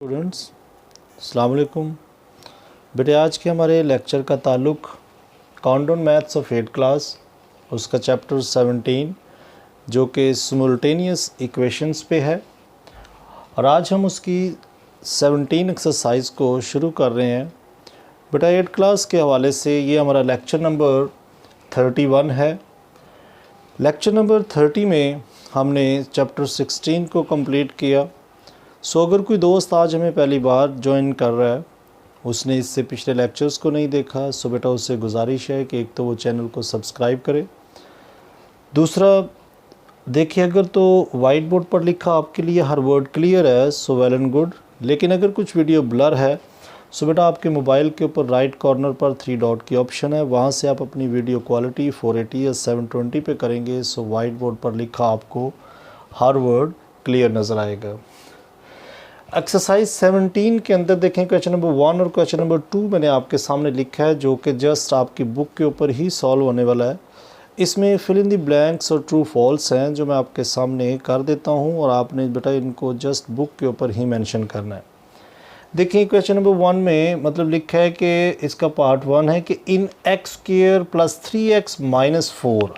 Students अस्सलाम वालेकुम। बेटे आज के हमारे लेक्चर का ताल्लुक़ countdown maths of 8th class उसका चैप्टर 17 जो कि सिमुल्टेनियस इक्वेशंस पे है और आज हम उसकी 17 एक्सरसाइज को शुरू कर रहे हैं। बेटा 8th क्लास के हवाले से ये हमारा लेक्चर नंबर 31 है। लेक्चर नंबर 30 में हमने चैप्टर 16 को कंप्लीट किया। सो अगर कोई दोस्त आज हमें पहली बार ज्वाइन कर रहा है, उसने इससे पिछले लेक्चर्स को नहीं देखा, सो बेटा उससे गुजारिश है कि एक तो वो चैनल को सब्सक्राइब करे। दूसरा देखिए, अगर तो वाइट बोर्ड पर लिखा आपके लिए हर वर्ड क्लियर है सो वेल एंड गुड, लेकिन अगर कुछ वीडियो ब्लर है सो बेटा आपके मोबाइल के ऊपर राइट कॉर्नर पर 3 डॉट की ऑप्शन है, वहाँ से आप अपनी वीडियो क्वालिटी 480 या 720 पे करेंगे सो वाइट बोर्ड पर लिखा आपको हर वर्ड क्लियर नज़र आएगा। एक्सरसाइज 17 के अंदर देखें क्वेश्चन नंबर 1 और क्वेश्चन नंबर 2 मैंने आपके सामने लिखा है जो कि जस्ट आपकी बुक के ऊपर ही सॉल्व होने वाला है। इसमें फिल इन द ब्लैंक्स और ट्रू फॉल्स हैं जो मैं आपके सामने कर देता हूं और आपने बेटा इनको जस्ट बुक के ऊपर ही मेंशन करना है। देखिए क्वेश्चन नंबर 1 में मतलब लिखा है कि इसका पार्ट 1 है कि in x square plus 3x minus 4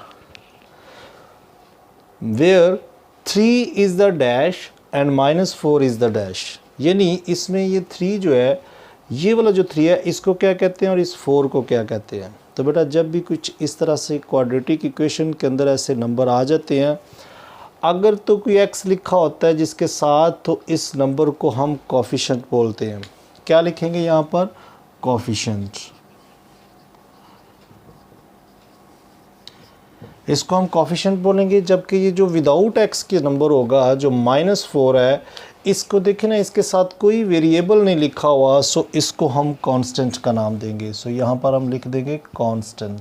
where 3 is the dash and minus 4 is the dash, यानी इसमें ये 3 जो है, ये वाला जो 3 है इसको क्या कहते हैं और इस 4 को क्या कहते हैं। तो बेटा जब भी कुछ इस तरह से क्वाड्रेटिक इक्वेशन के अंदर ऐसे नंबर आ जाते हैं, अगर तो कोई x लिखा होता है जिसके साथ, तो इस नंबर को हम कोफिशिएंट बोलते हैं। क्या लिखेंगे यहाँ पर? कोफिशिएंट। इसको हम कोफिशिएंट बोलेंगे। जबकि ये जो विदाउट x के नंबर होगा जो -4 है, इसको देखें ना, इसके साथ कोई वेरिएबल नहीं लिखा हुआ, सो इसको हम कांस्टेंट का नाम देंगे। सो यहाँ पर हम लिख देंगे कांस्टेंट।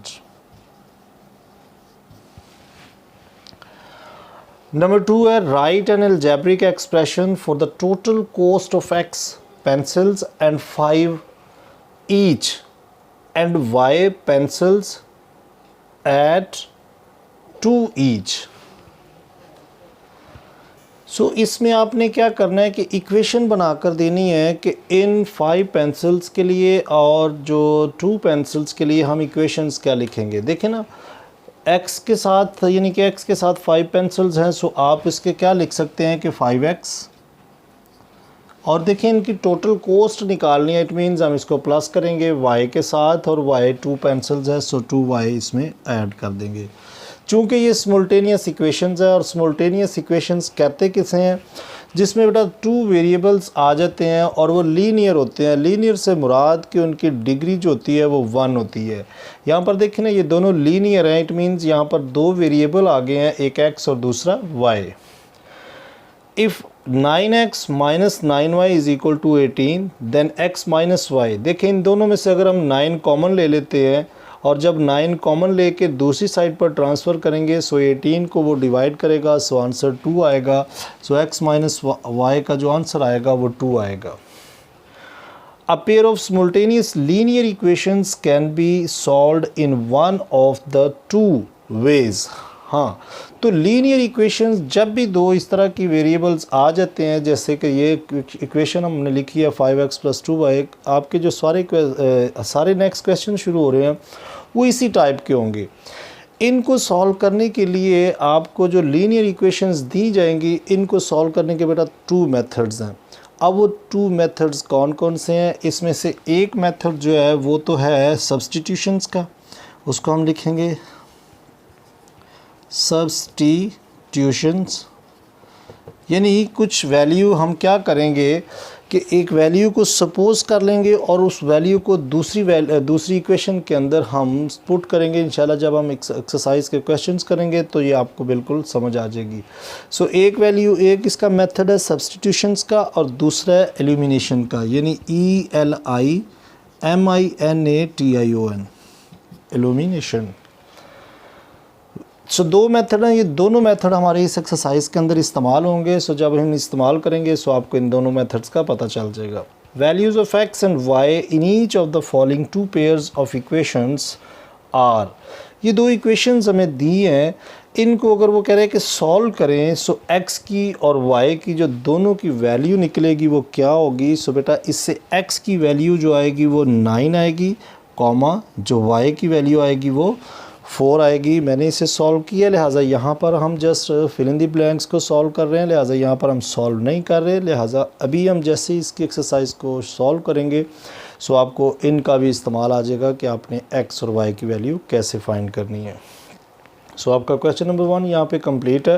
नंबर 2 है write an algebraic expression for the total cost of x pencils and 5 each and y pencils at 2 each. So इसमें आपने क्या करना है कि इक्वेशन बनाकर देनी है कि इन 5 पेंसिल्स के लिए और जो 2 पेंसिल्स के लिए हम इक्वेशंस क्या लिखेंगे। देखें ना, x के साथ यानी कि x के साथ 5 पेंसिल्स हैं, सो आप इसके क्या लिख सकते हैं कि 5x, और देखें इनकी टोटल कॉस्ट निकालनी है, इट मीन्स हम इसको प्लस करेंगे y के साथ और y 2 पेंसिल्स है सो 2y इसमें ऐड कर देंगे। चूँकि ये सिमुल्टेनियस इक्वेशंस है और सिमुल्टेनियस इक्वेशंस कहते किसे हैं, जिसमें बेटा 2 वेरिएबल्स आ जाते हैं और वो लीनियर होते हैं। लीनियर से मुराद कि उनकी डिग्री जो होती है वो 1 होती है। यहाँ पर देखें ना, ये दोनों लीनियर हैं, इट मीन्स यहाँ पर 2 वेरिएबल आ गए हैं, एक x और दूसरा y। If 9x minus 9y is equal to 18 then x minus y। देखें इन दोनों में से अगर हम 9 कॉमन ले लेते हैं और जब 9 कॉमन लेके दूसरी साइड पर ट्रांसफ़र करेंगे सो 18 को वो डिवाइड करेगा, सो आंसर 2 आएगा। सो x माइनस y का जो आंसर आएगा वो 2 आएगा। A pair of simultaneous linear equations can be solved in one of the 2 ways। हाँ, तो लीनियर इक्वेशंस जब भी 2 इस तरह की वेरिएबल्स आ जाते हैं, जैसे कि ये इक्वेशन हमने लिखी है 5x प्लस 2y, आपके जो सारे नेक्स्ट क्वेश्चन शुरू हो रहे हैं वो इसी टाइप के होंगे। इनको सॉल्व करने के लिए आपको जो लीनियर इक्वेशंस दी जाएंगी, इनको सॉल्व करने के बेटा 2 मेथड्स हैं। अब वो 2 मेथड्स कौन कौन से हैं? इसमें से एक मेथड जो है वो तो है सब्सटीट्यूशंस का, उसको हम लिखेंगे सब्सटीट्यूशंस। यानी कुछ वैल्यू हम क्या करेंगे कि एक वैल्यू को सपोज कर लेंगे और उस वैल्यू को दूसरी इक्वेशन के अंदर हम पुट करेंगे। इंशाल्लाह जब हम एक्सरसाइज के क्वेश्चंस करेंगे तो ये आपको बिल्कुल समझ आ जाएगी। सो एक इसका मेथड है सब्सटीट्यूशंस का और दूसरा है एलिमिनेशन का, यानी ELIMINATION, एलिमिनेशन। सो 2 मेथड हैं, ये दोनों मेथड हमारे इस एक्सरसाइज के अंदर इस्तेमाल होंगे। सो जब हम इस्तेमाल करेंगे सो आपको इन दोनों मेथड्स का पता चल जाएगा। Values of x and y in each of the following 2 pairs of equations are, ये दो इक्वेशंस हमें दी हैं, इनको अगर वो कह रहे हैं कि सॉल्व करें, सो x की और y की जो दोनों की वैल्यू निकलेगी वो क्या होगी। सो बेटा इससे x की वैल्यू जो आएगी वो 9 आएगी, कॉमा जो y की वैल्यू आएगी वो 4 आएगी। मैंने इसे सॉल्व किया, लिहाजा यहाँ पर हम just fill in the blanks को सॉल्व कर रहे हैं, लिहाजा यहाँ पर हम सॉल्व नहीं कर रहे। लिहाजा अभी हम जैसे इसकी एक्सरसाइज को सॉल्व करेंगे सो आपको इनका भी इस्तेमाल आ जाएगा कि आपने x और y की वैल्यू कैसे फाइंड करनी है। सो आपका क्वेश्चन नंबर 1 यहाँ पे कंप्लीट है।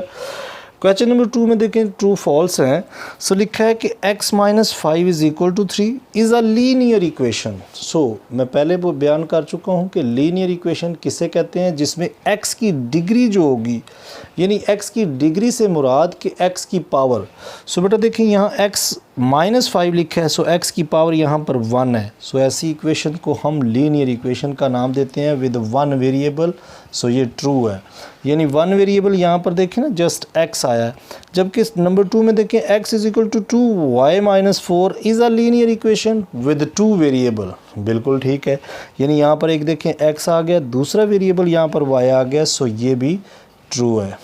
क्वेश्चन नंबर 2 में देखें ट्रू फॉल्स हैं। सो लिखा है कि x minus 5 is equal to 3 is a linear equation. So मैं पहले वो बयान कर चुका हूँ कि लीनियर इक्वेशन किसे कहते हैं, जिसमें x की डिग्री जो होगी, यानी x की डिग्री से मुराद कि x की पावर। सो बेटा देखें यहाँ x माइनस 5 लिखा है, सो x की पावर यहाँ पर 1 है। सो ऐसी इक्वेशन को हम लीनियर इक्वेशन का नाम देते हैं विद 1 वेरिएबल। सो ये ट्रू है, यानी 1 वेरिएबल यहाँ पर देखें ना जस्ट x आया है। जबकि नंबर 2 में देखें x is equal to 2 y minus 4 is a linear equation with 2 variable. बिल्कुल ठीक है, यानी यहाँ पर एक देखें x आ गया, दूसरा वेरिएबल यहाँ पर y आ गया। सो ये भी ट्रू है।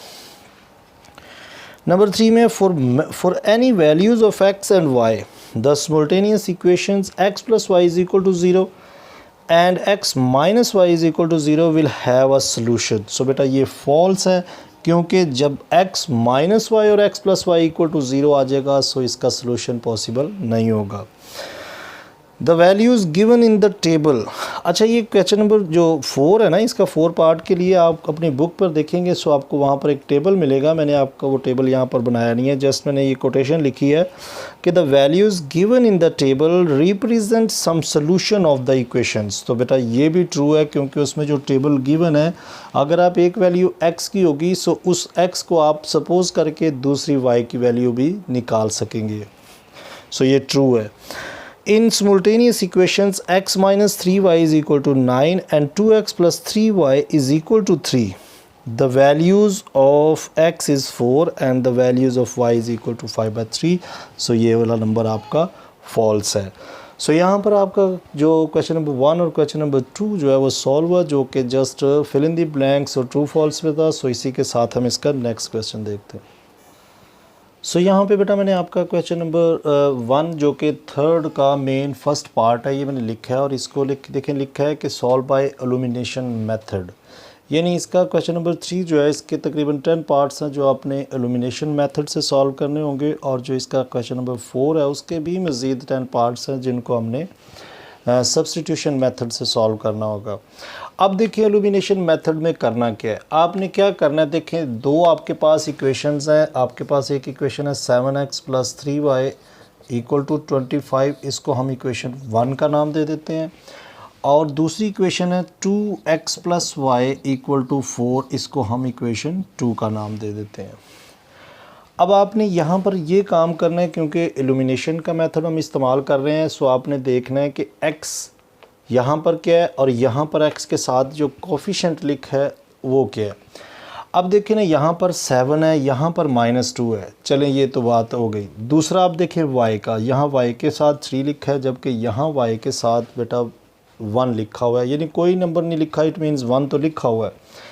नंबर 3 में for any values of x and y the simultaneous equations x plus y is equal to 0 and x minus y is equal to 0 will have a solution. So बेटा ये false है, क्योंकि जब x minus y और x plus y equal to 0 आ जाएगा so इसका solution possible नहीं होगा। The values given in the table. अच्छा ये क्वेश्चन नंबर जो 4 है ना, इसका 4 पार्ट के लिए आप अपनी बुक पर देखेंगे सो आपको वहाँ पर एक टेबल मिलेगा। मैंने आपका वो टेबल यहाँ पर बनाया नहीं है, जस्ट मैंने ये कोटेशन लिखी है कि the values given in the table represent some solution of the equations. तो बेटा ये भी ट्रू है, क्योंकि उसमें जो टेबल गिवन है, अगर आप एक वैल्यू x की होगी सो उस x को आप सपोज करके दूसरी y की वैल्यू भी निकाल सकेंगे। सो ये ट्रू है। In simultaneous equations x minus 3y is equal to 9 and 2x plus 3y is equal to 3. The values of x is 4 and the values of y is equal to 5/3. So ये वाला number आपका false है। So यहाँ पर आपका जो question number 1 और question number 2 जो है वो सॉल्व हुआ, जो कि just fill in the blanks और ट्रू फॉल्स में था। सो इसी के साथ हम इसका नेक्स्ट क्वेश्चन देखते हैं। सो यहाँ पे बेटा मैंने आपका क्वेश्चन नंबर 1 जो कि थर्ड का मेन फर्स्ट पार्ट है, ये मैंने लिखा है और इसको देखें लिखा है कि सॉल्व बाय एल्यूमिनेशन मेथड। यानी इसका क्वेश्चन नंबर 3 जो है इसके तकरीबन 10 पार्ट्स हैं जो आपने एल्यूमिनेशन मेथड से सॉल्व करने होंगे, और जो इसका क्वेश्चन नंबर 4 है उसके भी मज़ीद 10 पार्ट्स हैं जिनको हमने सब्स्टिट्यूशन मेथड से सॉल्व करना होगा। अब देखिए एल्यूमिनेशन मेथड में करना क्या है, आपने क्या करना है। देखें दो आपके पास इक्वेशंस हैं, आपके पास एक इक्वेशन है 7x plus 3y equal to 25, इसको हम इक्वेशन 1 का नाम दे देते हैं, और दूसरी इक्वेशन है 2x plus y equal to 4, इसको हम इक्वेशन 2 का नाम दे देते हैं। अब आपने यहाँ पर ये काम करना है, क्योंकि एल्यूमिनेशन का मेथड हम इस्तेमाल कर रहे हैं, सो आपने देखना है कि x यहाँ पर क्या है और यहाँ पर x के साथ जो कोफिशिएंट लिखा है वो क्या है। अब देखें ना यहाँ पर 7 है, यहाँ पर -2 है, चलें ये तो बात हो गई। दूसरा आप देखें y का, यहाँ y के साथ 3 लिखा है, जबकि यहाँ y के साथ बेटा 1 लिखा हुआ है, यानी कोई नंबर नहीं लिखा, इट मीन्स 1 तो लिखा हुआ है।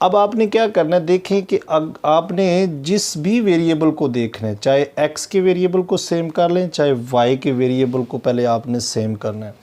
अब आपने क्या करना है, देखें कि आपने जिस भी वेरिएबल को देखना है, चाहे x के वेरिएबल को सेम कर लें, चाहे y के वेरिएबल को पहले आपने सेम करना है,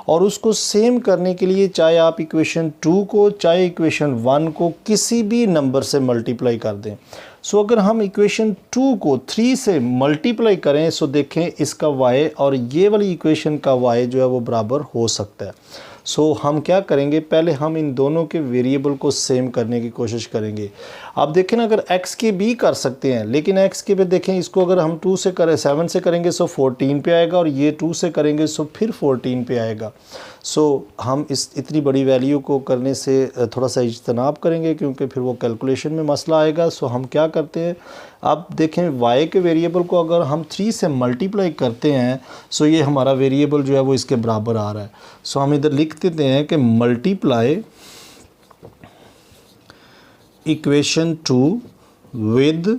और उसको सेम करने के लिए चाहे आप इक्वेशन 2 को चाहे इक्वेशन 1 को किसी भी नंबर से मल्टीप्लाई कर दें। सो अगर हम इक्वेशन 2 को 3 से मल्टीप्लाई करें, सो देखें इसका y और ये वाली इक्वेशन का y जो है वो बराबर हो सकता है। सो हम क्या करेंगे, पहले हम इन दोनों के वेरिएबल को सेम करने की कोशिश करेंगे। आप देखें ना, अगर x के भी कर सकते हैं, लेकिन x के पे देखें इसको अगर हम 2 से करें 7 से करेंगे सो 14 पे आएगा, और ये 2 से करेंगे सो फिर 14 पे आएगा। सो हम इस इतनी बड़ी वैल्यू को करने से थोड़ा सा इज्तनाब करेंगे, क्योंकि फिर वो कैलकुलेशन में मसला आएगा। सो हम क्या करते हैं, अब देखें y के वेरिएबल को अगर हम 3 से मल्टीप्लाई करते हैं, सो ये हमारा वेरिएबल जो है वो इसके बराबर आ रहा है। सो हम इधर लिख देते हैं कि multiply equation 2 with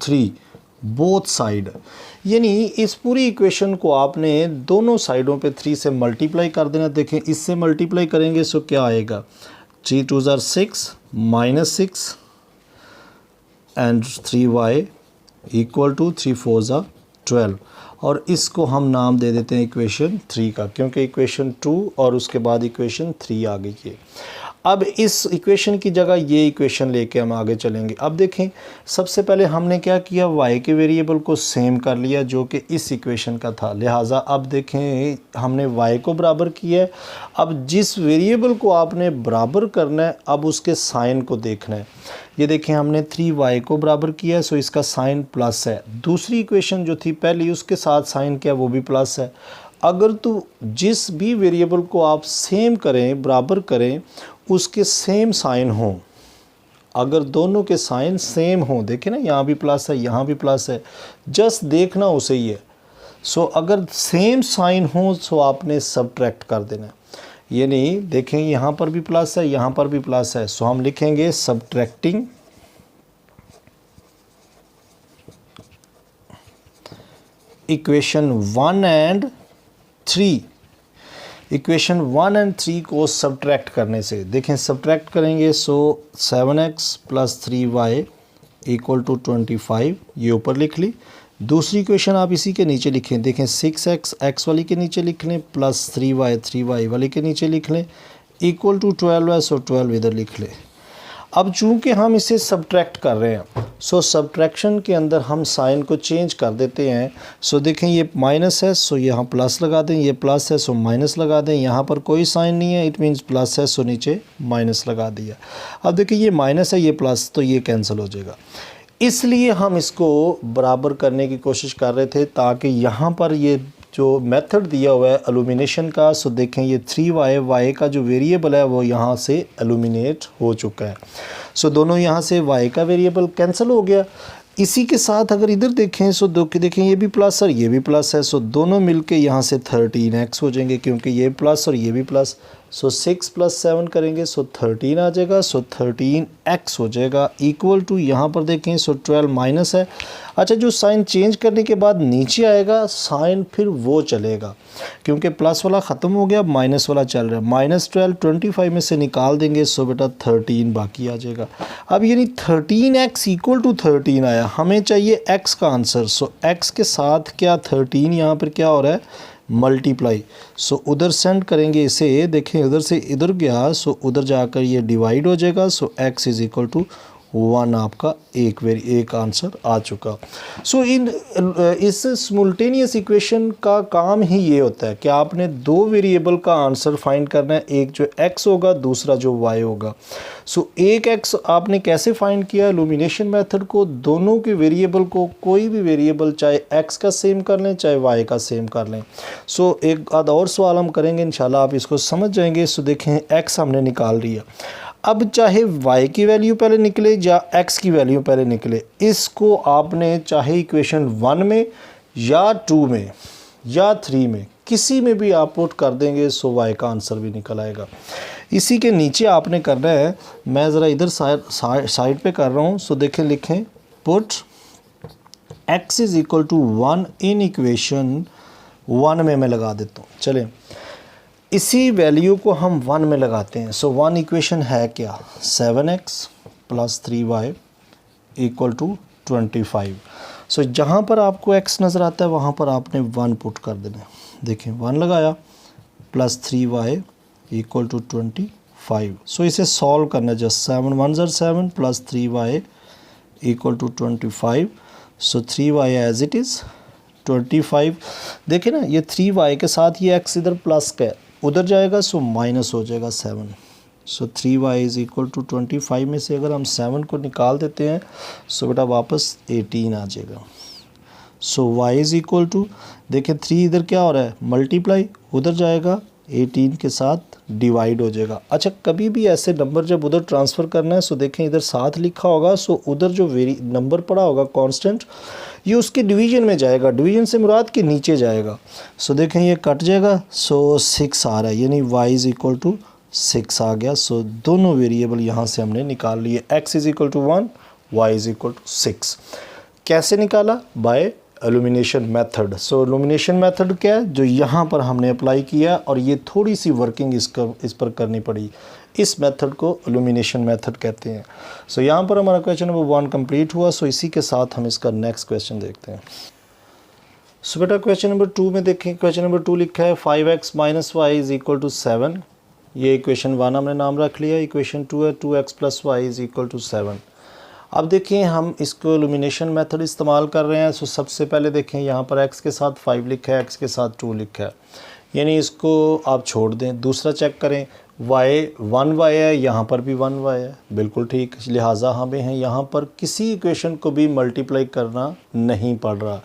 3 both side, यानी इस पूरी इक्वेशन को आपने दोनों साइडों पे 3 से मल्टीप्लाई कर देना। देखें इससे मल्टीप्लाई करेंगे सो क्या आएगा, 3 2s are 6 minus 6 and 3y equal to 3 4s are 12 और इसको हम नाम दे देते हैं इक्वेशन 3 का, क्योंकि इक्वेशन 2 और उसके बाद इक्वेशन 3 आ गई है। अब इस इक्वेशन की जगह ये इक्वेशन लेके हम आगे चलेंगे। अब देखें, सबसे पहले हमने क्या किया, y के वेरिएबल को सेम कर लिया जो कि इस इक्वेशन का था, लिहाजा अब देखें हमने y को बराबर किया है। अब जिस वेरिएबल को आपने बराबर करना है, अब उसके साइन को देखना है। ये देखें हमने 3y को बराबर किया है, सो इसका साइन प्लस है। दूसरी इक्वेशन जो थी पहली, उसके साथ साइन क्या, वो भी प्लस है। अगर तो जिस भी वेरिएबल को आप सेम करें, बराबर करें, उसके सेम साइन हों, अगर दोनों के साइन सेम हों, देखें ना यहाँ भी प्लस है यहाँ भी प्लस है, जस्ट देखना उसे ही है। सो अगर सेम साइन हो तो आपने सबट्रैक्ट कर देना है। ये नहीं, देखें यहाँ पर भी प्लस है यहाँ पर भी प्लस है, सो हम लिखेंगे subtracting equation 1 and 3। Equation 1 and 3 को सबट्रैक्ट करने से, देखें सबट्रैक्ट करेंगे, सो 7x plus 3y equal to 25, ये ऊपर लिख ली। दूसरी इक्वेशन आप इसी के नीचे लिखें, देखें 6x x वाली के नीचे लिख लें प्लस 3y वाली के नीचे लिख लें इक्वल टू 12 है, सो 12 इधर लिख लें। अब चूंकि हम इसे सबट्रैक्ट कर रहे हैं, सो सबट्रैक्शन के अंदर हम साइन को चेंज कर देते हैं। सो देखें ये माइनस है, सो यहाँ प्लस लगा दें, ये प्लस है सो माइनस लगा दें, यहाँ पर कोई साइन नहीं है, इट मीन्स प्लस है, सो नीचे माइनस लगा दिया। अब देखिए ये माइनस है ये प्लस, तो ये कैंसिल हो जाएगा। इसलिए हम इसको बराबर करने की कोशिश कर रहे थे ताकि यहाँ पर ये जो मेथड दिया हुआ है एलुमिनेशन का, सो देखें ये 3y का जो वेरिएबल है वो यहाँ से एलुमिनेट हो चुका है। सो दोनों यहाँ से y का वेरिएबल कैंसिल हो गया। इसी के साथ अगर इधर देखें, सो देखें ये भी प्लस और ये भी प्लस है, सो दोनों मिलके यहाँ से 13x हो जाएंगे, क्योंकि ये प्लस और ये भी प्लस। सो 6 + 7 करेंगे, सो 13 आ जाएगा, सो 13x हो जाएगा इक्वल टू, यहाँ पर देखें सो 12 माइनस है। अच्छा, जो साइन चेंज करने के बाद नीचे आएगा साइन फिर वो चलेगा, क्योंकि प्लस वाला ख़त्म हो गया, माइनस वाला चल रहा है। -12 25 में से निकाल देंगे, सो बेटा 13 बाकी आ जाएगा। अब यानी 13x इक्वल टू 13 आया, हमें चाहिए x का आंसर। सो x के साथ क्या 13 यहाँ पर क्या हो रहा है, मल्टीप्लाई। सो उधर सेंड करेंगे इसे, देखें उधर से इधर गया, सो उधर जाकर ये डिवाइड हो जाएगा। सो x इज़ इक्वल टू 1 आपका एक आंसर आ चुका। सो इस सिमुल्टेनियस इक्वेशन का काम ही ये होता है कि आपने दो वेरिएबल का आंसर फाइंड करना है, एक जो x होगा दूसरा जो y होगा। सो एक x आपने कैसे फाइंड किया, इल्यूमिनेशन मेथड को, दोनों के वेरिएबल को, कोई भी वेरिएबल चाहे x का सेम कर लें चाहे y का सेम कर लें। सो एक आध और सवाल हम करेंगे, इंशाल्लाह आप इसको समझ जाएंगे। सो देखें x हमने निकाल लिया, अब चाहे y की वैल्यू पहले निकले या x की वैल्यू पहले निकले, इसको आपने चाहे इक्वेशन 1 में या 2 में या 3 में किसी में भी आप पुट कर देंगे, सो y का आंसर भी निकल आएगा। इसी के नीचे आपने करना है, मैं ज़रा इधर साइड पे कर रहा हूँ। सो देखें, लिखें put x is equal to 1 in equation 1 में मैं लगा देता हूँ। चलें, इसी वैल्यू को हम 1 में लगाते हैं। सो 1 इक्वेशन है क्या, 7x plus 3y equal to 25। सो जहाँ पर आपको x नज़र आता है वहाँ पर आपने 1 पुट कर देना है। देखें 1 लगाया प्लस 3y इक्वल टू 25। सो इसे सॉल्व करना है, जस्ट 7 1 ज़र 7 plus 3y equal to 25। So 3y as it is 25। देखें ना, ये 3y के साथ ये x इधर प्लस का है, उधर जाएगा सो माइनस हो जाएगा 7। सो 3y इज़ इक्वल टू 25 में से अगर हम 7 को निकाल देते हैं, सो बेटा वापस 18 आ जाएगा। सो y इज़ इक्वल टू, देखें 3 इधर क्या हो रहा है, मल्टीप्लाई, उधर जाएगा 18 के साथ डिवाइड हो जाएगा। अच्छा, कभी भी ऐसे नंबर जब उधर ट्रांसफ़र करना है, सो देखें इधर 7 लिखा होगा, सो उधर जो नंबर पड़ा होगा कांस्टेंट, ये उसके डिवीज़न में जाएगा, डिवीज़न से मुराद के नीचे जाएगा। सो देखें ये कट जाएगा, सो 6 आ रहा है, यानी y इज़ इक्वल टू 6 आ गया। सो दोनों वेरिएबल यहाँ से हमने निकाल लिए, x is equal to 1, y is equal to 6। कैसे निकाला, by elimination method. So elimination method क्या है, जो यहाँ पर हमने अप्लाई किया, और ये थोड़ी सी वर्किंग इस पर करनी पड़ी। इस मेथड को इल्यूमिनेशन मेथड कहते हैं। सो यहाँ पर हमारा क्वेश्चन नंबर 1 कंप्लीट हुआ। सो इसी के साथ हम इसका नेक्स्ट क्वेश्चन देखते हैं। सो बेटा क्वेश्चन नंबर 2 में देखें, क्वेश्चन नंबर 2 लिखा है 5x minus y is equal to 7। ये इक्वेशन 1 हमने नाम रख लिया। इक्वेशन 2 है 2x plus y is equal to 7। अब देखें हम इसको इल्यूमिनेशन मेथड इस्तेमाल कर रहे हैं। सो सबसे पहले देखें यहाँ पर x के साथ 5 लिखा है, x के साथ 2 लिखा है, यानी इसको आप छोड़ दें। दूसरा चेक करें, y 1y है, यहाँ पर भी 1y है, बिल्कुल ठीक। लिहाजा हमें हैं यहाँ पर किसी इक्वेशन को भी मल्टीप्लाई करना नहीं पड़ रहा।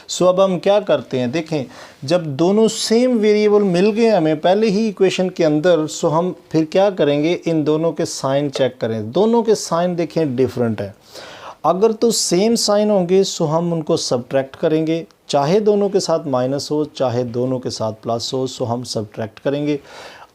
सो अब हम क्या करते हैं, देखें जब दोनों सेम वेरिएबल मिल गए हमें पहले ही इक्वेशन के अंदर, सो हम फिर क्या करेंगे, इन दोनों के साइन चेक करें। दोनों के साइन देखें डिफरेंट है। अगर तो सेम साइन होंगे सो हम उनको सब्ट्रैक्ट करेंगे, चाहे दोनों के साथ माइनस हो चाहे दोनों के साथ प्लस हो, सो हम सब्ट्रैक्ट करेंगे।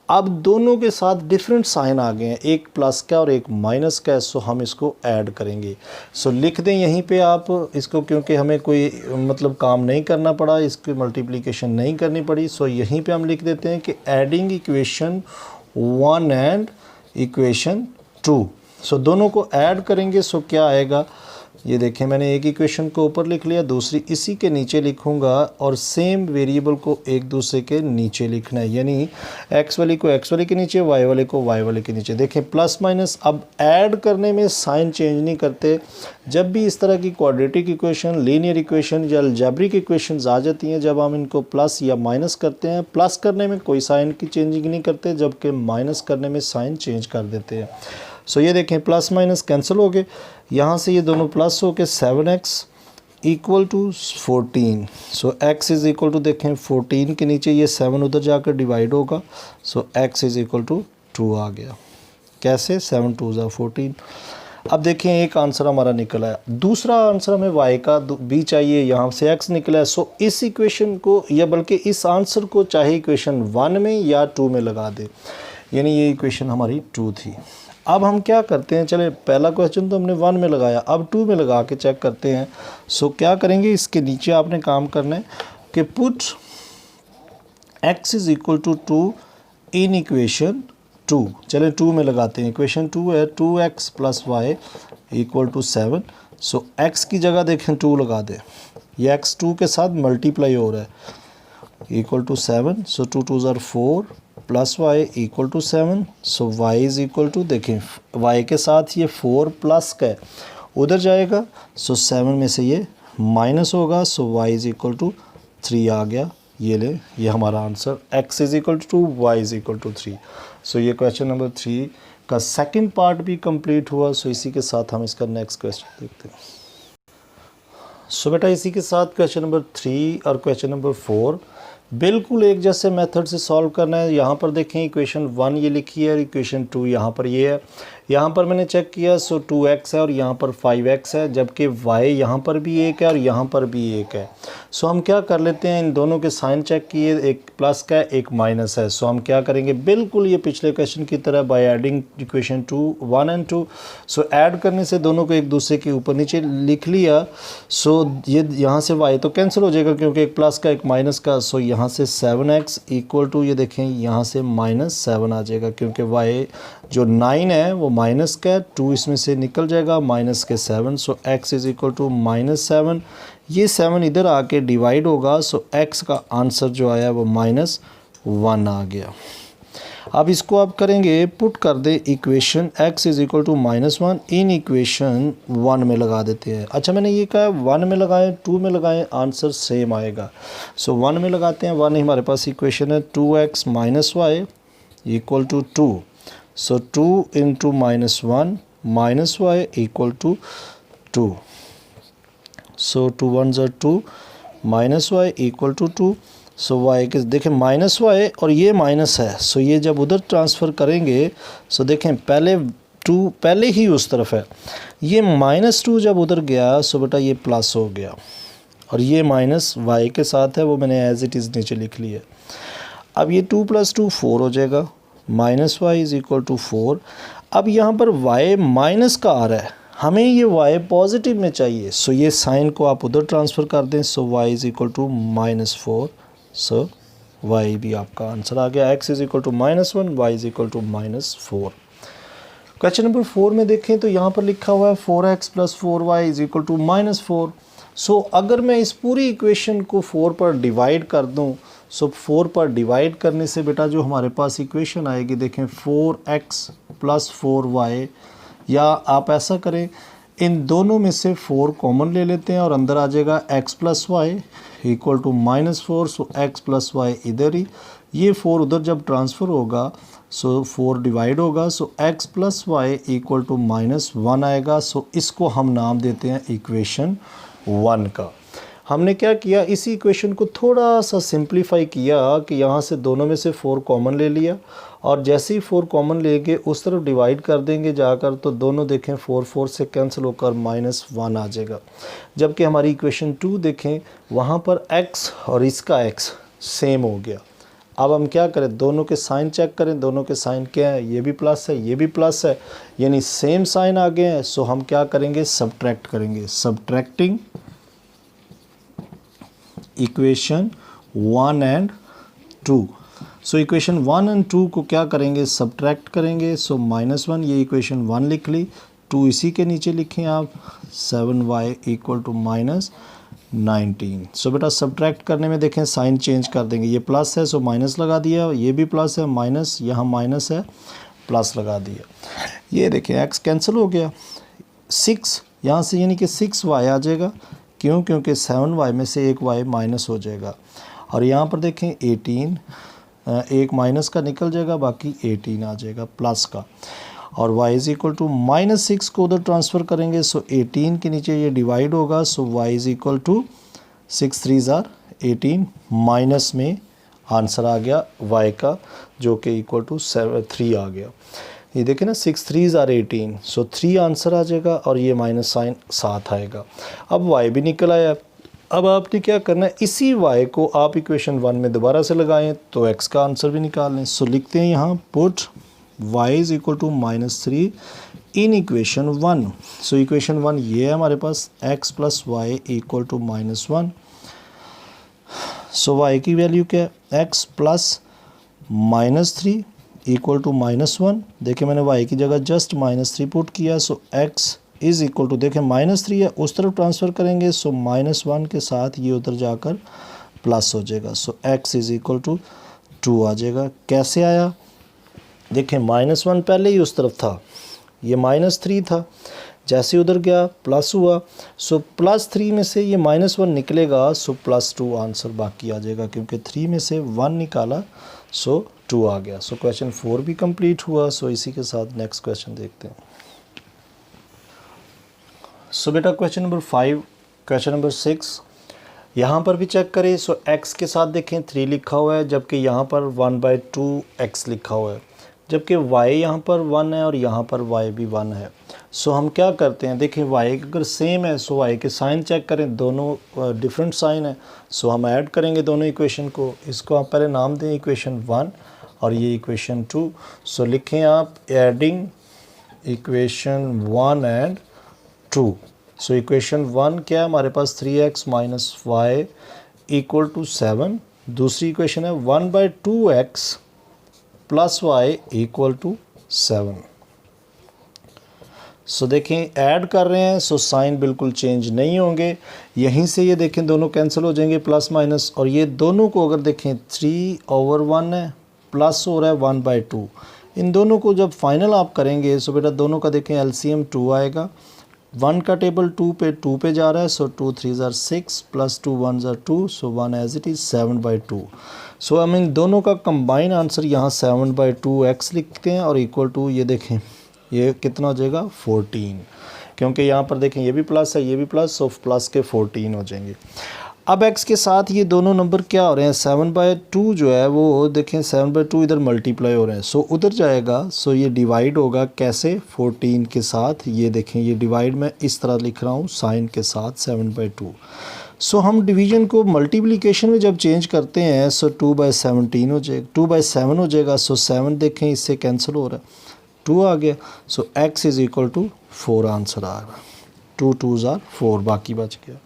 अब दोनों के साथ डिफरेंट साइन आ गए हैं, एक प्लस का और एक माइनस का है, सो हम इसको ऐड करेंगे। सो लिख दें यहीं पे आप इसको, क्योंकि हमें कोई मतलब काम नहीं करना पड़ा, इसकी मल्टीप्लिकेशन नहीं करनी पड़ी। सो यहीं पे हम लिख देते हैं कि एडिंग इक्वेशन 1 एंड इक्वेशन 2। सो दोनों को ऐड करेंगे। सो क्या आएगा, ये देखें मैंने एक इक्वेशन को ऊपर लिख लिया, दूसरी इसी के नीचे लिखूंगा और सेम वेरिएबल को एक दूसरे के नीचे लिखना है, यानी x वाले को x वाले के नीचे, y वाले को y वाले के नीचे। देखें प्लस माइनस, अब ऐड करने में साइन चेंज नहीं करते। जब भी इस तरह की क्वाड्रेटिक इक्वेशन, लीनियर इक्वेशन या अलजेब्रिक इक्वेशंस आ जाती हैं, जब हम इनको प्लस या माइनस करते हैं, प्लस करने में कोई साइन की चेंजिंग नहीं करते, जबकि माइनस करने में साइन चेंज कर देते हैं। सो ये देखें प्लस माइनस कैंसिल हो गए, यहाँ से ये दोनों प्लस हो के 7x equal to 14। So x is equal to देखें 14 के नीचे ये 7 उधर जाकर डिवाइड होगा। सो x इज़ इक्वल टू 2 आ गया। कैसे, 7 2 ज़ा 14। अब देखें एक आंसर हमारा निकला है, दूसरा आंसर हमें y का b चाहिए, यहाँ से x निकला है। सो इस इक्वेशन को या बल्कि इस आंसर को चाहे इक्वेशन 1 में या 2 में लगा दे, यानी ये इक्वेशन हमारी 2 थी। अब हम क्या करते हैं, चले पहला क्वेश्चन तो हमने 1 में लगाया, अब 2 में लगा के चेक करते हैं। सो क्या करेंगे, इसके नीचे आपने काम करना है कि put x is equal to 2 in equation 2। चले 2 में लगाते हैं। इक्वेशन 2 है 2x plus y equal to 7। So x की जगह देखें 2 लगा दें, ये x 2 के साथ मल्टीप्लाई हो रहा है, इक्वल टू 7। सो 2 2 ज़ा 4 plus y equal to 7। So y is equal to, देखें वाई के साथ ये 4 प्लस का है, उधर जाएगा। सो 7 में से ये माइनस होगा। So y is equal to 3 आ गया। ये ले, ये हमारा answer x is equal to 2, y is equal to 3। So ये क्वेश्चन नंबर 3 का सेकंड पार्ट भी कंप्लीट हुआ। सो इसी के साथ हम इसका नेक्स्ट क्वेश्चन देखते हैं। सो बेटा इसी के साथ क्वेश्चन नंबर 3 और क्वेश्चन नंबर 4 बिल्कुल एक जैसे मेथड से सॉल्व करना है। यहाँ पर देखें इक्वेशन 1 ये लिखी है और इक्वेशन 2 यहाँ पर ये है। यहाँ पर मैंने चेक किया, सो 2x है और यहाँ पर 5x है, जबकि y यहाँ पर भी 1 है और यहाँ पर भी 1 है। सो हम क्या कर लेते हैं, इन दोनों के साइन चेक किए, एक प्लस का है एक माइनस है। सो हम क्या करेंगे, बिल्कुल ये पिछले क्वेश्चन की तरह by adding equation 1 and 2। So add करने से दोनों को एक दूसरे के ऊपर नीचे लिख लिया। सो ये यहाँ से y तो कैंसिल हो जाएगा क्योंकि एक प्लस का एक माइनस का। सो यहाँ से 7x इक्वल टू, ये देखें यहाँ से -7 आ जाएगा क्योंकि y जो 9 है वो माइनस का है, 2 इसमें से निकल जाएगा, माइनस के 7। So x is equal to -7, ये 7 इधर आके डिवाइड होगा। सो x का आंसर जो आया वो -1 आ गया। अब इसको आप करेंगे, पुट कर दे equation x is equal to -1 in equation 1 में लगा देते हैं। अच्छा मैंने ये कहा 1 में लगाएं 2 में लगाएं, आंसर सेम आएगा। सो 1 में लगाते हैं, 1 हमारे पास इक्वेशन है 2x minus y equal to 2। So 2 into -1 minus y equal to 2। So 2 1 ज़ा 2 minus y equal to 2। So y के देखें माइनस वाई और ये माइनस है। सो ये जब उधर ट्रांसफ़र करेंगे, सो देखें पहले 2 पहले ही उस तरफ है, ये -2 जब उधर गया सो बेटा ये प्लस हो गया और ये माइनस वाई के साथ है, वो मैंने एज इट इज़ नीचे लिख लिया। अब ये 2 + 2 4 हो जाएगा, minus y is equal to 4। अब यहाँ पर वाई माइनस का आ रहा है, हमें ये y पॉजिटिव में चाहिए। सो ये साइन को आप उधर ट्रांसफ़र कर दें। So y is equal to -4। So y भी आपका आंसर आ गया। x is equal to -1, y is equal to -4। Question number 4 में देखें तो यहाँ पर लिखा हुआ है 4x + 4y = -4। सो अगर मैं इस पूरी इक्वेशन को 4 पर डिवाइड कर दूँ, सो 4 पर डिवाइड करने से बेटा जो हमारे पास इक्वेशन आएगी, देखें 4x + 4y, या आप ऐसा करें इन दोनों में से 4 कॉमन ले लेते हैं और अंदर आ जाएगा x + y = -4। सो x + y इधर ही, ये 4 उधर जब ट्रांसफ़र होगा सो 4 डिवाइड होगा, सो x + y = -1 आएगा। सो इसको हम नाम देते हैं इक्वेशन 1 का। हमने क्या किया, इसी इक्वेशन को थोड़ा सा सिंप्लीफाई किया कि यहाँ से दोनों में से 4 कॉमन ले लिया और जैसे ही 4 कॉमन लेके उस तरफ डिवाइड कर देंगे जाकर, तो दोनों देखें 4 4 से कैंसिल होकर -1 आ जाएगा। जबकि हमारी इक्वेशन 2 देखें, वहाँ पर x और इसका x सेम हो गया। अब हम क्या करें, दोनों के साइन चेक करें, दोनों के साइन क्या है, ये भी प्लस है ये भी प्लस है, यानी सेम साइन आ गए हैं। सो हम क्या करेंगे, सब्ट्रैक्ट करेंगे, subtracting equation 1 and 2। So equation 1 and 2 को क्या करेंगे, सब्ट्रैक्ट करेंगे। सो -1 ये इक्वेशन 1 लिख ली, 2 इसी के नीचे लिखें आप, 7y = -19। सो बेटा सब्ट्रैक्ट करने में देखें साइन चेंज कर देंगे, ये प्लस है सो माइनस लगा दिया, ये भी प्लस है माइनस, यहाँ माइनस है प्लस लगा दिया। ये देखें x कैंसिल हो गया, 6 यहाँ से यानी कि 6y आ जाएगा। क्यों, क्योंकि 7y में से एक y माइनस हो जाएगा। और यहाँ पर देखें 18, एक माइनस का निकल जाएगा, बाकी 18 आ जाएगा प्लस का। और y = -6 को उधर ट्रांसफ़र करेंगे, सो 18 के नीचे ये डिवाइड होगा, सो y = 6 3 = 18, माइनस में आंसर आ गया y का जो कि = 3 आ गया। ये देखें ना, 6 3 = 18, सो 3 आंसर आ जाएगा और ये माइनस साइन साथ आएगा। अब y भी निकल आया। अब आपने क्या करना है, इसी y को आप इक्वेशन 1 में दोबारा से लगाएं तो x का आंसर भी निकाल लें। सो लिखते हैं यहाँ पुट y = -3 इन इक्वेशन 1। सो इक्वेशन 1 ये है हमारे पास, x + y = -1। सो y की वैल्यू क्या है, x + -3 = -1। देखिए मैंने y की जगह जस्ट -3 पुट किया। सो x = देखें -3 है, उस तरफ ट्रांसफ़र करेंगे, सो -1 के साथ ये उधर जाकर प्लस हो जाएगा। सो x = 2 आ जाएगा। कैसे आया, देखें -1 पहले ही उस तरफ था, ये -3 था, जैसे उधर गया प्लस हुआ, सो +3 में से ये -1 निकलेगा, सो +2 आंसर बाकी आ जाएगा, क्योंकि 3 में से 1 निकाला सो 2 आ गया। सो क्वेश्चन 4 भी कंप्लीट हुआ। सो इसी के साथ नेक्स्ट क्वेश्चन देखते हैं। सो बेटा क्वेश्चन नंबर 5, क्वेश्चन नंबर 6 यहाँ पर भी चेक करें। सो x के साथ देखें 3 लिखा हुआ है, जबकि यहाँ पर 1/2x लिखा हुआ है, जबकि y यहाँ पर 1 है और यहाँ पर y भी 1 है। सो हम क्या करते हैं, देखिए y अगर सेम है सो y के साइन चेक करें, दोनों डिफरेंट साइन है, सो हम ऐड करेंगे दोनों इक्वेशन को। इसको आप पहले नाम दें इक्वेशन 1 और ये इक्वेशन 2। सो लिखें आप adding equation 1 and 2। So equation 1 क्या है हमारे पास, 3x - y = 7। दूसरी इक्वेशन है 1/2x + y = 7। सो देखें ऐड कर रहे हैं, सो साइन बिल्कुल चेंज नहीं होंगे। यहीं से ये देखें दोनों कैंसिल हो जाएंगे प्लस माइनस, और ये दोनों को अगर देखें 3/1 है, प्लस हो रहा है 1/2। इन दोनों को जब फाइनल आप करेंगे, सो बेटा दोनों का देखें एलसीएम 2 आएगा। 1 का टेबल 2 पे जा रहा है, सो 2 3 = 6 + 2 1 = 2, सो 1 एज इट इज़ 7/2। सो हम इन दोनों का कंबाइन आंसर यहाँ 7/2x लिखते हैं और इक्वल टू ये देखें ये कितना हो जाएगा 14, क्योंकि यहाँ पर देखें ये भी प्लस है ये भी प्लस, सो प्लस के 14 हो जाएंगे। अब x के साथ ये दोनों नंबर क्या हो रहे हैं, 7/2 जो है वो देखें 7/2 इधर मल्टीप्लाई हो रहे हैं, सो उधर जाएगा, सो ये डिवाइड होगा कैसे 14 के साथ। ये देखें ये डिवाइड मैं इस तरह लिख रहा हूँ साइन के साथ 7/2। सो हम डिवीज़न को मल्टीप्लिकेशन में जब चेंज करते हैं, सो 2/17 हो जाएगा, 2/7 हो जाएगा। सो 7 देखें इससे कैंसिल हो रहा है, 2 आ गया। सो x = 4 आंसर आ रहा, 2 2 = 4, बाकी बच गया।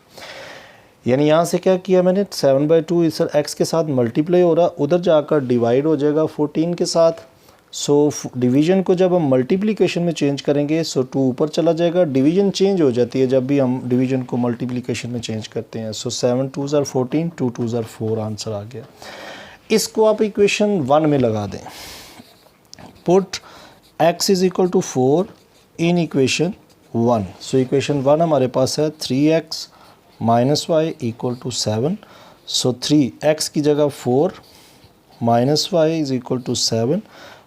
यानी यहाँ से क्या किया मैंने 7/2 इस x के साथ मल्टीप्लाई हो रहा, उधर जाकर डिवाइड हो जाएगा 14 के साथ। सो डिवीज़न को जब हम मल्टीप्लिकेशन में चेंज करेंगे सो 2 ऊपर चला जाएगा, डिवीज़न चेंज हो जाती है जब भी हम डिवीज़न को मल्टीप्लिकेशन में चेंज करते हैं। So 7 2s are 14, 2 2s are 4 answer आ गया। इसको आप इक्वेशन 1 में लगा दें, put x is equal to 4 in equation 1। So equation 1 हमारे पास है 3x minus y equal to 7। So 3x की जगह 4 minus y is equal to 7।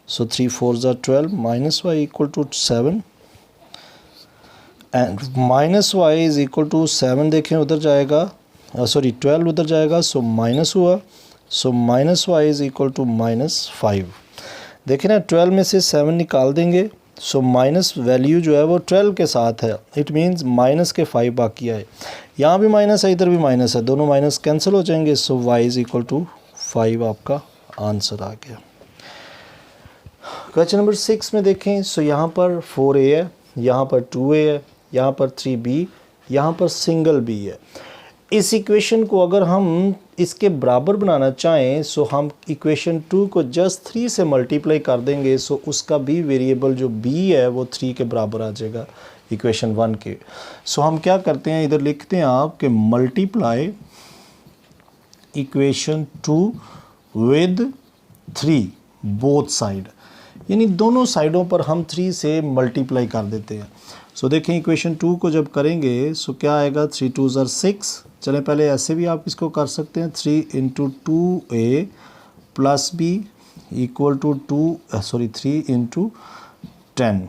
So 3 4s are 12 minus y equal to 7 and minus y is equal to 7 देखें उधर जाएगा, sorry 12 उधर जाएगा, सो माइनस हुआ। सो minus y is equal to -5। देखिए ना 12 में से 7 निकाल देंगे, सो माइनस वैल्यू जो है वो 12 के साथ है, इट मींस माइनस के 5 बाकी आए। यहाँ भी माइनस है, इधर भी माइनस है, दोनों माइनस कैंसिल हो जाएंगे। सो y इज इक्वल टू 5 आपका आंसर आ गया। क्वेश्चन नंबर 6 में देखें, सो यहाँ पर 4a है, यहाँ पर 2a है, यहाँ पर 3b, यहाँ पर सिंगल b है। इस इक्वेशन को अगर हम इसके बराबर बनाना चाहें सो हम इक्वेशन 2 को जस्ट 3 से मल्टीप्लाई कर देंगे, सो उसका b वेरिएबल जो b है वो 3 के बराबर आ जाएगा इक्वेशन 1 के। सो हम क्या करते हैं, इधर लिखते हैं आप कि multiply equation 2 with 3 both side, यानी दोनों साइडों पर हम 3 से मल्टीप्लाई कर देते हैं। सो देखें इक्वेशन 2 को जब करेंगे सो क्या आएगा, 3 2s are 6। चलें पहले ऐसे भी आप इसको कर सकते हैं, 3 into 2a plus b equal to 3 into 10।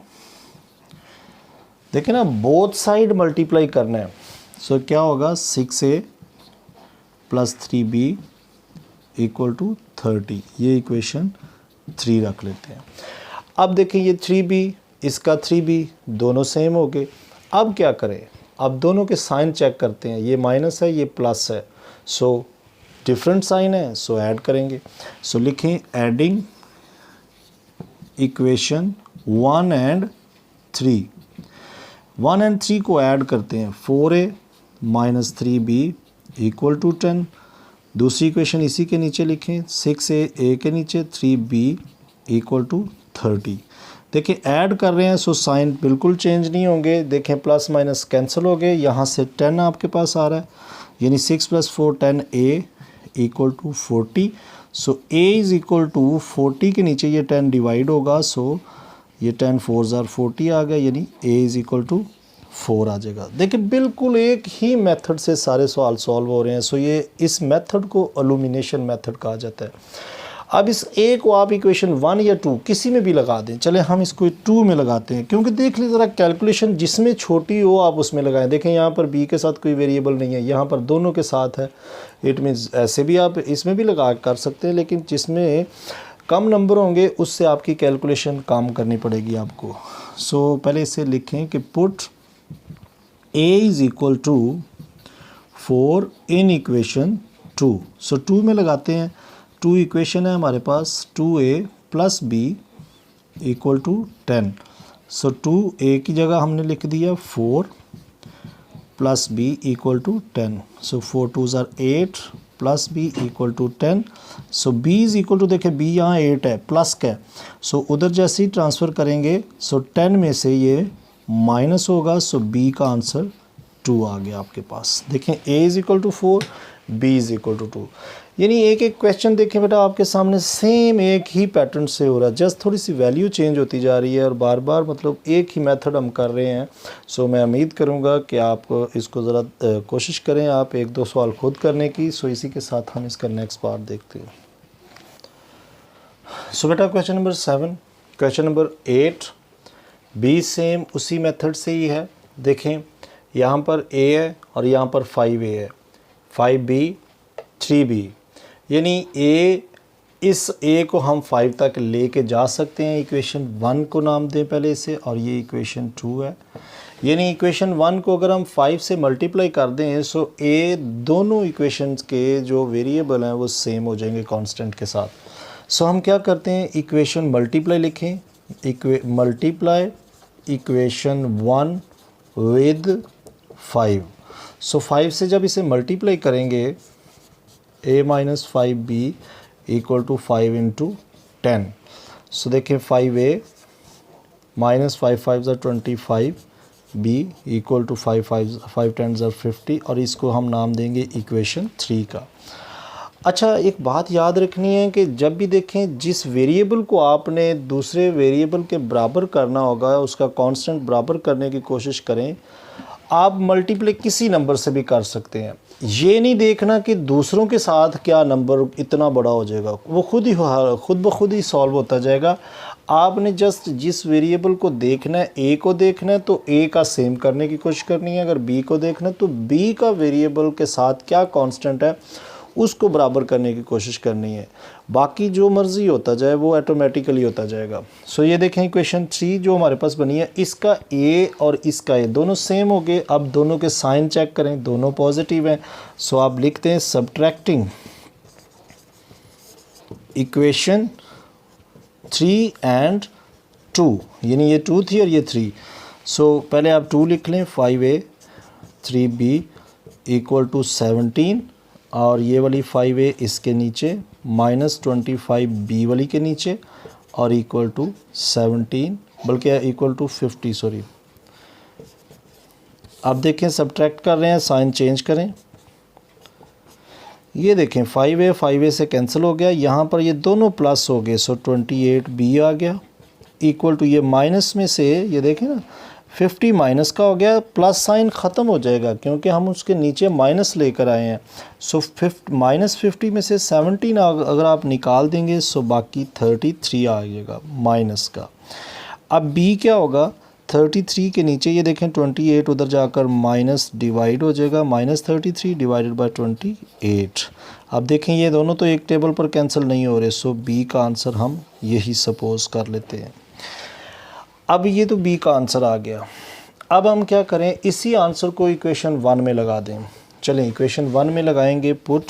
देखें ना बोथ साइड मल्टीप्लाई करना है, सो क्या होगा 6a plus 3b equal to 30। ये इक्वेशन 3 रख लेते हैं। अब देखें ये 3b इसका 3b दोनों सेम हो गए। अब क्या करें, अब दोनों के साइन चेक करते हैं, ये माइनस है ये प्लस है, सो डिफरेंट साइन है, सो ऐड करेंगे। सो लिखें एडिंग इक्वेशन 1 एंड 3। 1 एंड 3 को ऐड करते हैं, 4a minus 3b equal to 10। दूसरी इक्वेशन इसी के नीचे लिखें, 6a के नीचे 3b इक्वल टू 30। देखिए ऐड कर रहे हैं सो साइन बिल्कुल चेंज नहीं होंगे। देखें प्लस माइनस कैंसिल हो गए, यहाँ से 10 आपके पास आ रहा है, यानी 6 + 4 10a equal to 40। So a is equal to 40 के नीचे ये 10 डिवाइड होगा, सो ये 10 4s are 40 आ गया, यानी a इज़ इक्वल टू 4 आ जाएगा। देखिए बिल्कुल एक ही मेथड से सारे सवाल सॉल्व हो रहे हैं, सो ये इस मेथड को एलिमिनेशन मेथड कहा जाता है। अब इस a को आप इक्वेशन 1 या 2 किसी में भी लगा दें। चले हम इसको 2 में लगाते हैं, क्योंकि देख लीजिए ज़रा कैलकुलेशन जिसमें छोटी हो आप उसमें लगाएं। देखें यहाँ पर b के साथ कोई वेरिएबल नहीं है, यहाँ पर दोनों के साथ है, इट मीन्स ऐसे भी आप इसमें भी लगा कर सकते हैं, लेकिन जिसमें कम नंबर होंगे उससे आपकी कैलकुलेशन काम करनी पड़ेगी आपको। सो पहले इसे लिखें कि put a is equal to 4 in equation 2। So 2 में लगाते हैं, 2 इक्वेशन है हमारे पास, 2a plus b equal to 10। So 2a की जगह हमने लिख दिया 4 plus b equal to 10। So 4 2s are 8 plus b equal to 10। So b is equal to, देखें b यहाँ 8 है प्लस का है, सो उधर जैसे ही ट्रांसफ़र करेंगे सो 10 में से ये माइनस होगा, सो b का आंसर 2 आ गया आपके पास। देखें a is equal to 4 b is equal to 2, यानी एक एक क्वेश्चन देखें बेटा आपके सामने सेम एक ही पैटर्न से हो रहा है, जस्ट थोड़ी सी वैल्यू चेंज होती जा रही है और बार बार मतलब एक ही मेथड हम कर रहे हैं। सो मैं उम्मीद करूंगा कि आप इसको ज़रा कोशिश करें आप 1-2 सवाल खुद करने की। सो इसी के साथ हम इसका नेक्स्ट पार्ट देखते हैं। सो बेटा क्वेश्चन नंबर 7, क्वेश्चन नंबर 8 भी सेम उसी मेथड से ही है। देखें यहाँ पर a है और यहाँ पर 5a है, 5b 3b, यानी इस a को हम 5 तक लेके जा सकते हैं। इक्वेशन 1 को नाम दें पहले इसे, और ये इक्वेशन 2 है, यानी इक्वेशन 1 को अगर हम 5 से मल्टीप्लाई कर दें सो a दोनों इक्वेशंस के जो वेरिएबल हैं वो सेम हो जाएंगे कांस्टेंट के साथ। सो हम क्या करते हैं, इक्वेशन मल्टीप्लाई लिखें, मल्टीप्लाई इक्वेशन 1 विद 5। सो 5 से जब इसे मल्टीप्लाई करेंगे a minus 5b equal to 5 into 10। So देखें 5a minus 5 5 25 b equal to 5 10 50 और इसको हम नाम देंगे इक्वेशन 3 का। अच्छा एक बात याद रखनी है कि जब भी देखें जिस वेरिएबल को आपने दूसरे वेरिएबल के बराबर करना होगा उसका कांस्टेंट बराबर करने की कोशिश करें। आप मल्टीप्लाई किसी नंबर से भी कर सकते हैं, ये नहीं देखना कि दूसरों के साथ क्या नंबर इतना बड़ा हो जाएगा, वो खुद ब खुद ही सॉल्व होता जाएगा। आपने जस्ट जिस वेरिएबल को देखना है ए को देखना है तो ए का सेम करने की कोशिश करनी है, अगर बी को देखना है तो बी का वेरिएबल के साथ क्या कांस्टेंट है उसको बराबर करने की कोशिश करनी है, बाकी जो मर्ज़ी होता जाए वो ऑटोमेटिकली होता जाएगा। सो ये देखें इक्वेशन 3 जो हमारे पास बनी है, इसका ए और इसका ए दोनों सेम हो गए। अब दोनों के साइन चेक करें, दोनों पॉजिटिव हैं। सो आप लिखते हैं सब्ट्रैक्टिंग इक्वेशन 3 एंड 2, यानी ये 2 थी और ये 3। सो पहले आप 2 लिख लें, 5a 3b इक्वल टू 17 और ये वाली 5a इसके नीचे माइनस 25b वाली के नीचे और इक्वल टू 17 बल्कि इक्वल टू 50 सॉरी। अब देखें सब्ट्रैक्ट कर रहे हैं, साइन चेंज करें। ये देखें 5a से कैंसिल हो गया, यहाँ पर ये दोनों प्लस हो गए। सो 28b आ गया इक्वल टू ये माइनस में से ये देखें ना 50 माइनस का हो गया, प्लस साइन ख़त्म हो जाएगा क्योंकि हम उसके नीचे माइनस लेकर आए हैं। सो माइनस 50 में से 17 अगर आप निकाल देंगे सो बाकी 33 आ जाएगा माइनस का। अब b क्या होगा, 33 के नीचे ये देखें 28 उधर जाकर माइनस डिवाइड हो जाएगा, माइनस 33 डिवाइडेड बाय 28। अब देखें ये दोनों तो एक टेबल पर कैंसिल नहीं हो रहे, सो b का आंसर हम यही सपोज कर लेते हैं। अब ये तो b का आंसर आ गया। अब हम क्या करें, इसी आंसर को इक्वेशन 1 में लगा दें। चलें इक्वेशन 1 में लगाएंगे, put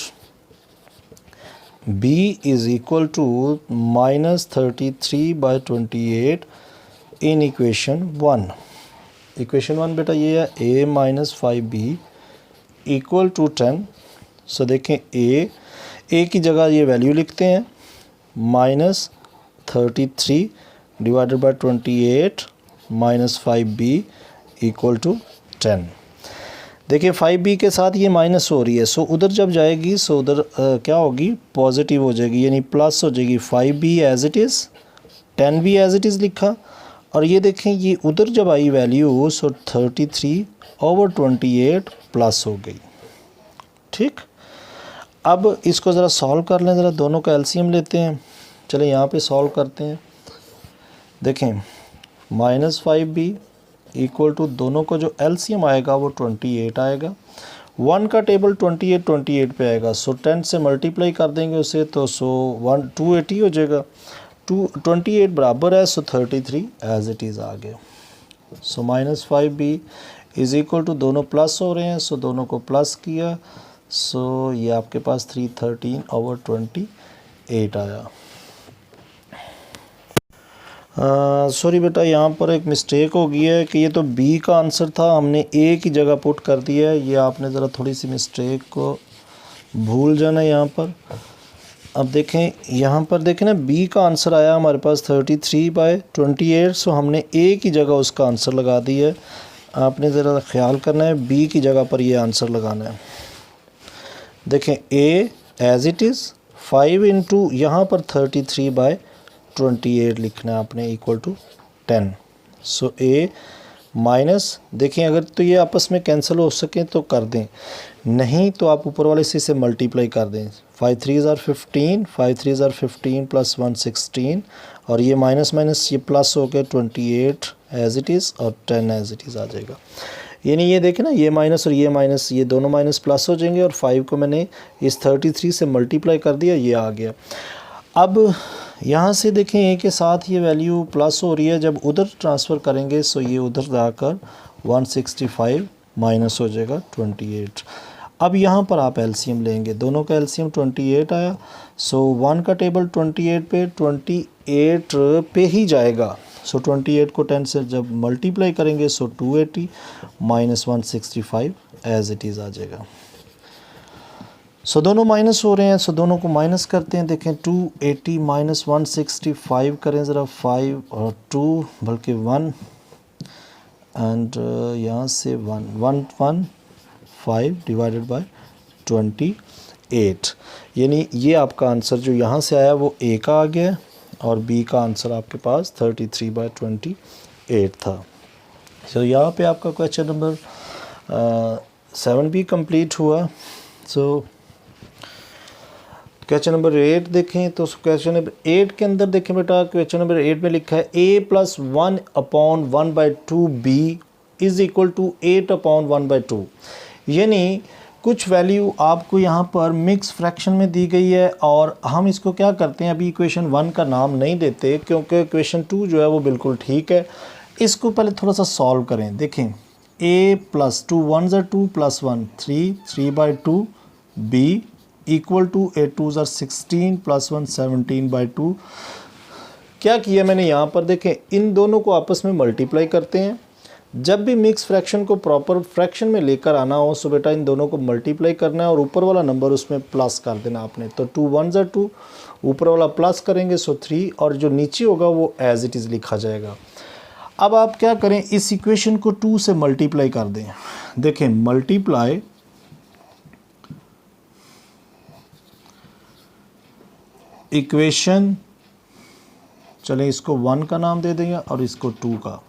b is equal to minus 33 by 28 in equation 1। Equation 1 बेटा ये है a minus 5b equal to 10। So देखें a की जगह ये वैल्यू लिखते हैं minus 33 divided by 28 minus 5b equal to 10। देखिए 5b के साथ ये माइनस हो रही है, सो उधर जब जाएगी सो उधर क्या होगी, पॉजिटिव हो जाएगी यानी प्लस हो जाएगी। 5b as it is, 10b as it is लिखा और ये देखें ये उधर जब आई वैल्यू सो 33 ओवर 28 प्लस हो गई। ठीक, अब इसको ज़रा सॉल्व कर लें, ज़रा दोनों का एलसीएम लेते हैं। चलें यहाँ पे सॉल्व करते हैं। देखें माइनस 5b इक्वल टू दोनों को जो एलसीएम आएगा वो 28 आएगा। 1 का टेबल 28 पे आएगा, सो 10 से मल्टीप्लाई कर देंगे उसे तो सो 280 हो जाएगा। 28 बराबर है सो 33 एज इट इज़ आ गया। So minus 5b is equal to दोनों प्लस हो रहे हैं सो दोनों को प्लस किया, सो ये आपके पास 313 ओवर 28 आया। सॉरी बेटा यहाँ पर एक मिस्टेक हो गई है कि ये तो b का आंसर था, हमने a की जगह पुट कर दिया है। ये आपने ज़रा थोड़ी सी मिस्टेक को भूल जाना है यहाँ पर। अब देखें यहाँ पर देखें ना b का आंसर आया हमारे पास 33 बाय 28, सो हमने a की जगह उसका आंसर लगा दिया है। आपने ज़रा ख्याल करना है b की जगह पर ये आंसर लगाना है। देखें a as it is 5 into यहाँ पर 33 बाय 28 लिखना है आपने equal to 10। So a minus, देखिए अगर तो ये आपस में कैंसिल हो सके तो कर दें, नहीं तो आप ऊपर वाले से मल्टीप्लाई कर दें। 5 3 आर 15, 5 3 आर 15 प्लस 1 16 और ये माइनस माइनस ये प्लस हो गया 28 एज इट इज़ और 10 एज इट इज़ आ जाएगा। यानी ये देखें ना ये माइनस और ये माइनस, ये दोनों माइनस प्लस हो जाएंगे और 5 को मैंने इस 33 से मल्टीप्लाई कर दिया, ये आ गया। अब यहाँ से देखें a के साथ ये वैल्यू प्लस हो रही है, जब उधर ट्रांसफ़र करेंगे सो ये उधर जाकर 165 माइनस हो जाएगा 28। अब यहाँ पर आप एलसीएम लेंगे, दोनों का एलसीएम 28 आया। सो 1 का टेबल 28 पे ही जाएगा। सो 28 को 10 से जब मल्टीप्लाई करेंगे सो 280 माइनस 165 एज इट इज़ आ जाएगा। सो दोनों माइनस हो रहे हैं, सो दोनों को माइनस करते हैं। देखें 280 माइनस 165 करें ज़रा, 5 और 2 बल्कि 1 एंड यहाँ से 115 डिवाइडेड बाय 28, यानी ये आपका आंसर जो यहाँ से आया वो ए का आ गया और बी का आंसर आपके पास 33/28 था। सो यहाँ पे आपका क्वेश्चन नंबर 7 भी कंप्लीट हुआ। सो क्वेश्चन नंबर 8 देखें तो क्वेश्चन नंबर 8 के अंदर देखें बेटा, क्वेश्चन नंबर 8 में लिखा है a+1/1/2b इज़ इक्वल टू 8/1/2, यानी कुछ वैल्यू आपको यहाँ पर मिक्स फ्रैक्शन में दी गई है और हम इसको क्या करते हैं, अभी इक्वेशन 1 का नाम नहीं देते क्योंकि इक्वेशन 2 जो है वो बिल्कुल ठीक है। इसको पहले थोड़ा सा सॉल्व करें। देखें a+2 1 ज़ा 2 + 1 3 3/2 b इक्वल टू 8 2 ज़ा 16 + 1 17/2। क्या किया मैंने यहाँ पर, देखें इन दोनों को आपस में मल्टीप्लाई करते हैं। जब भी मिक्स फ्रैक्शन को प्रॉपर फ्रैक्शन में लेकर आना हो सो बेटा इन दोनों को मल्टीप्लाई करना है और ऊपर वाला नंबर उसमें प्लस कर देना आपने। तो 2 1 ज़ा 2, ऊपर वाला प्लस करेंगे सो 3 और जो नीचे होगा वो एज इट इज़ लिखा जाएगा। अब आप क्या करें, इस इक्वेशन को 2 से मल्टीप्लाई कर दें। देखें मल्टीप्लाई इक्वेशन, चलें इसको 1 का नाम दे देंगे और इसको 2 का,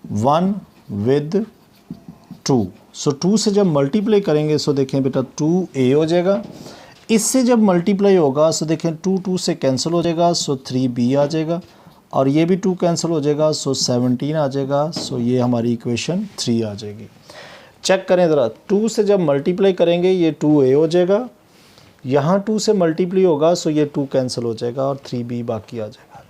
1 विद 2। सो 2 से जब मल्टीप्लाई करेंगे सो देखें बेटा 2a हो जाएगा। इससे जब मल्टीप्लाई होगा सो देखें 2 2 से कैंसिल हो जाएगा सो 3b आ जाएगा और ये भी 2 कैंसिल हो जाएगा सो 17 आ जाएगा। सो ये हमारी इक्वेशन 3 आ जाएगी। चेक करें ज़रा, 2 से जब मल्टीप्लाई करेंगे ये 2a हो जाएगा, यहाँ 2 से मल्टीप्लाई होगा सो ये 2 कैंसिल हो जाएगा और 3b बाकी आ जाएगा।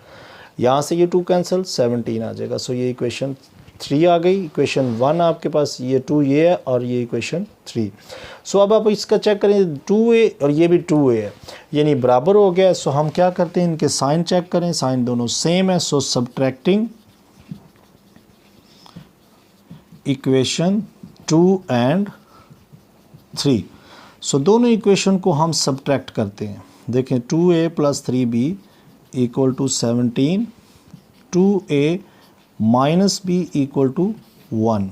यहाँ से ये 2 कैंसिल 17 आ जाएगा। सो ये इक्वेशन 3 आ गई। इक्वेशन 1 आपके पास ये 2 ये है और ये इक्वेशन 3। सो अब आप इसका चेक करें 2a और ये भी 2a है यानी बराबर हो गया। सो हम क्या करते हैं, इनके साइन चेक करें, साइन दोनों सेम है। सो सब्ट्रैक्टिंग इक्वेशन 2 एंड 3, सो दोनों इक्वेशन को हम सब्ट्रैक्ट करते हैं। देखें 2a + 3b equal to 17, 2a - b equal to 1।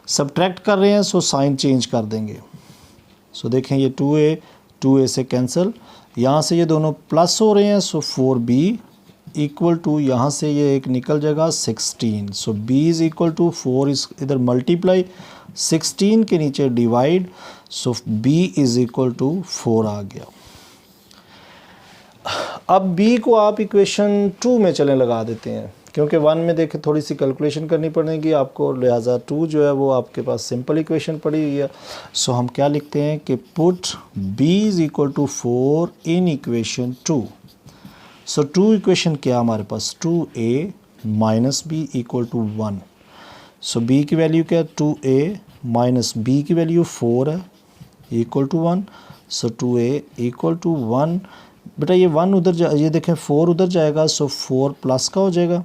Subtract कर रहे हैं सो साइन चेंज कर देंगे। सो देखें ये 2a से कैंसिल, यहाँ से ये दोनों प्लस हो रहे हैं सो 4b इक्वल टू, यहाँ से ये एक निकल जाएगा 16। So b is equal to 4, इस इधर मल्टीप्लाई 16 के नीचे divide, so b is equal to 4 आ गया। अब b को आप इक्वेशन 2 में चलें लगा देते हैं क्योंकि 1 में देखें थोड़ी सी कैलकुलेशन करनी पड़ेगी आपको, लिहाजा 2 जो है वो आपके पास सिंपल इक्वेशन पड़ी हुई है। सो हम क्या लिखते हैं कि put b is equal to 4 in equation 2। So 2 equation क्या हमारे पास, 2a - b equal to 1। So b की वैल्यू क्या है, 2a - b की वैल्यू 4 है equal to 1। So 2a equal to 1, बेटा ये 1 उधर ये देखें 4 उधर जाएगा सो 4 प्लस का हो जाएगा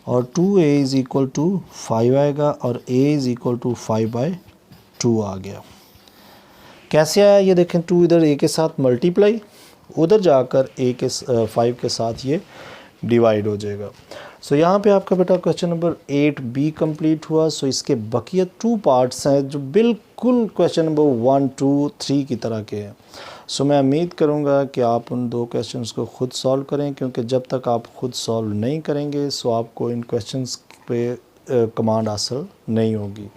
और 2a इज़ इक्वल टू 5 आएगा और a इज़ इक्वल टू 5/2 आ गया। कैसे आया ये देखें, 2 इधर a के साथ मल्टीप्लाई, उधर जाकर a के 5 के साथ ये डिवाइड हो जाएगा। सो यहाँ पे आपका बेटा क्वेश्चन नंबर 8b कंप्लीट हुआ। सो इसके बकिया 2 पार्ट्स हैं जो बिल्कुल क्वेश्चन नंबर 1 2 3 की तरह के हैं। सो मैं उम्मीद करूँगा कि आप उन 2 क्वेश्चंस को ख़ुद सॉल्व करें क्योंकि जब तक आप ख़ुद सॉल्व नहीं करेंगे सो आपको इन क्वेश्चंस पे कमांड हासिल नहीं होगी।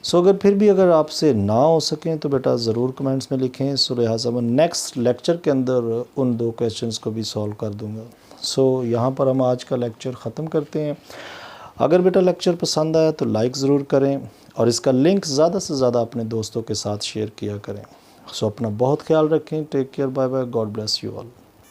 सो अगर फिर भी अगर आपसे ना हो सकें तो बेटा ज़रूर कमेंट्स में लिखें। सो लिहाजा मैं नेक्स्ट लेक्चर के अंदर उन 2 क्वेश्चंस को भी सॉल्व कर दूँगा। सो यहाँ पर हम आज का लेक्चर ख़त्म करते हैं। अगर बेटा लेक्चर पसंद आया तो लाइक ज़रूर करें और इसका लिंक ज़्यादा से ज़्यादा अपने दोस्तों के साथ शेयर किया करें। सो अपना बहुत ख्याल रखें। Take care, bye bye, God bless you all.